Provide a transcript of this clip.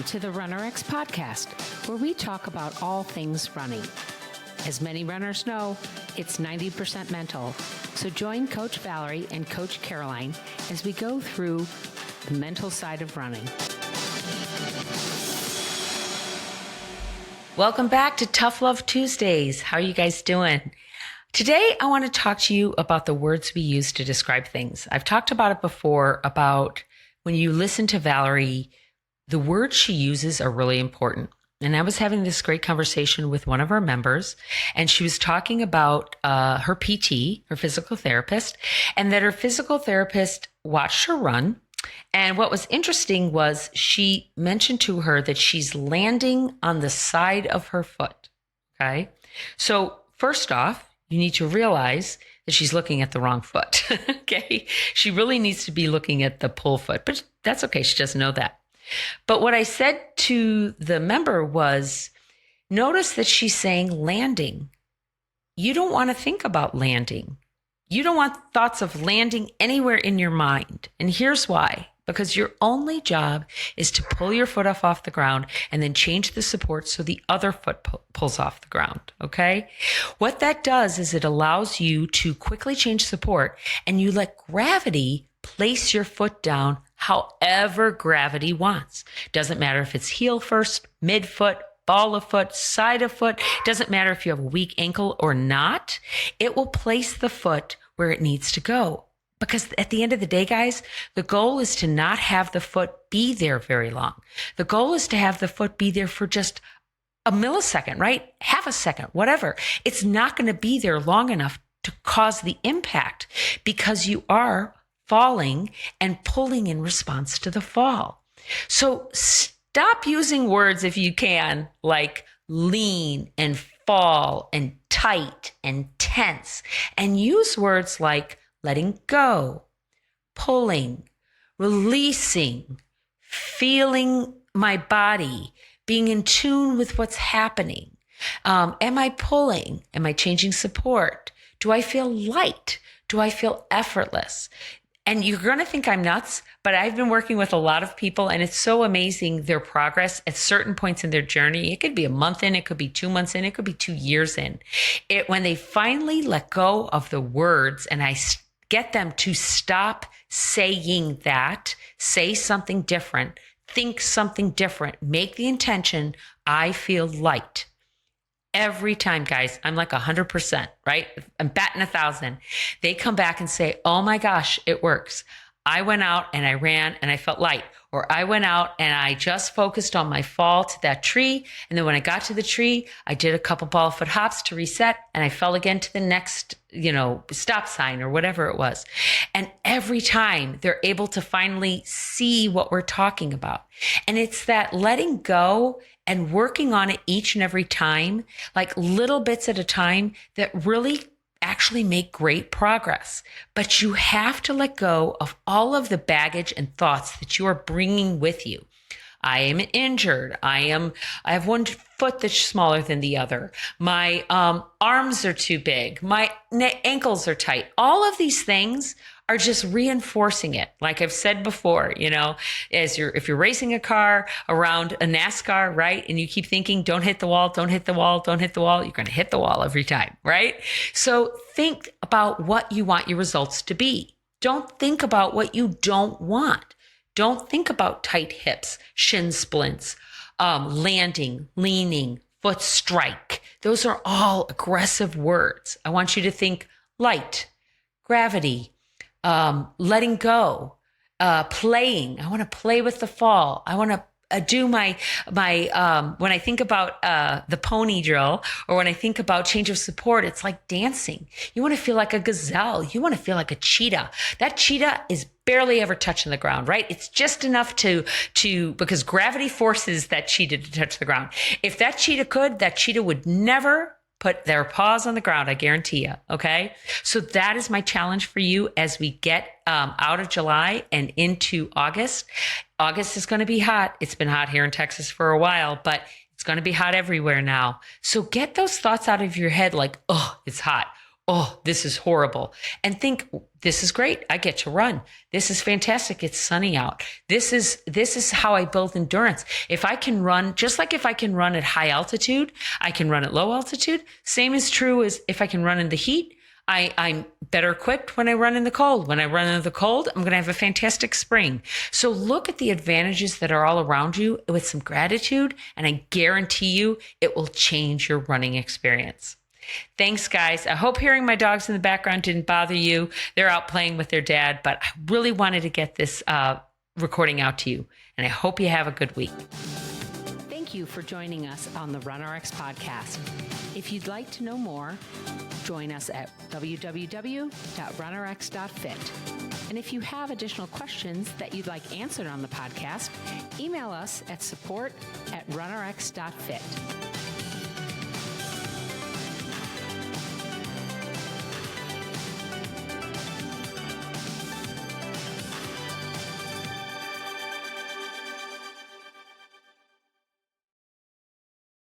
to the RunRX podcast, where we talk about all things running. As many runners know, it's 90% mental. So join Coach Valerie and Coach Caroline as we go through the mental side of running. Welcome back to Tough Love Tuesdays. How are you guys doing? Today, I want to talk to you about the words we use to describe things. I've talked about it before, about when you listen to Valerie, the words she uses are really important. And I was having this great conversation with one of our members, and she was talking about her PT, her physical therapist, and that her physical therapist watched her run. And what was interesting was she mentioned to her that she's landing on the side of her foot. Okay. So first off, you need to realize that she's looking at the wrong foot. Okay. She really needs to be looking at the pull foot, but that's okay. She doesn't know that. But what I said to the member was, notice that she's saying landing. You don't want to think about landing. You don't want thoughts of landing anywhere in your mind. And here's why. Because your only job is to pull your foot off the ground and then change the support so the other foot pulls off the ground, okay? What that does is it allows you to quickly change support, and you let gravity place your foot down however gravity wants. Doesn't matter if it's heel first, midfoot, ball of foot, side of foot. Doesn't matter if you have a weak ankle or not. It will place the foot where it needs to go. Because at the end of the day, guys, the goal is to not have the foot be there very long. The goal is to have the foot be there for just a millisecond, right? Half a second, whatever. It's not going to be there long enough to cause the impact, because you are falling and pulling in response to the fall. So stop using words, if you can, like lean and fall and tight and tense, and use words like letting go, pulling, releasing, feeling my body, being in tune with what's happening. Am I pulling? Am I changing support? Do I feel light? Do I feel effortless? And you're going to think I'm nuts, but I've been working with a lot of people, and it's so amazing their progress at certain points in their journey. It could be a month in, it could be 2 months in, it could be 2 years in. When they finally let go of the words, and I get them to stop saying that, say something different, think something different, make the intention, I feel light. Every time, guys, I'm like 100%, right? I'm batting 1,000. They come back and say, oh my gosh, it works. I went out and I ran and I felt light. Or I went out and I just focused on my fall to that tree. And then when I got to the tree, I did a couple ball foot hops to reset, and I fell again to the next, stop sign or whatever it was. And every time they're able to finally see what we're talking about. And it's that letting go and working on it each and every time, like little bits at a time, that really actually make great progress. But you have to let go of all of the baggage and thoughts that you are bringing with you. I am injured. I have one foot that's smaller than the other. My arms are too big. My ankles are tight. All of these things are just reinforcing it. Like I've said before, if you're racing a car around a NASCAR, right? And you keep thinking, don't hit the wall, don't hit the wall, don't hit the wall. You're going to hit the wall every time, right? So think about what you want your results to be. Don't think about what you don't want. Don't think about tight hips, shin splints, landing, leaning, foot strike. Those are all aggressive words. I want you to think light, gravity, letting go, playing. I want to play with the fall. I want to do my when I think about the pony drill, or when I think about change of support, it's like dancing. You want to feel like a gazelle. You want to feel like a cheetah. That cheetah is barely ever touching the ground, right? It's just enough to because gravity forces that cheetah to touch the ground. If that cheetah could, that cheetah would never put their paws on the ground, I guarantee you. Okay. So that is my challenge for you as we get out of July and into August. August is going to be hot. It's been hot here in Texas for a while, but it's going to be hot everywhere now. So get those thoughts out of your head like, oh, it's hot. oh, this is horrible. And think, this is great. I get to run. This is fantastic. It's sunny out. This is how I build endurance. If I can run, just like if I can run at high altitude, I can run at low altitude. Same is true as if I can run in the heat. I'm better equipped when I run in the cold. When I run in the cold, I'm going to have a fantastic spring. So look at the advantages that are all around you with some gratitude, and I guarantee you it will change your running experience. Thanks, guys. I hope hearing my dogs in the background didn't bother you. They're out playing with their dad, but I really wanted to get this recording out to you, and I hope you have a good week. Thank you for joining us on the RunRX podcast. If you'd like to know more, join us at www.runrx.fit. And if you have additional questions that you'd like answered on the podcast, email us at support@runrx.fit.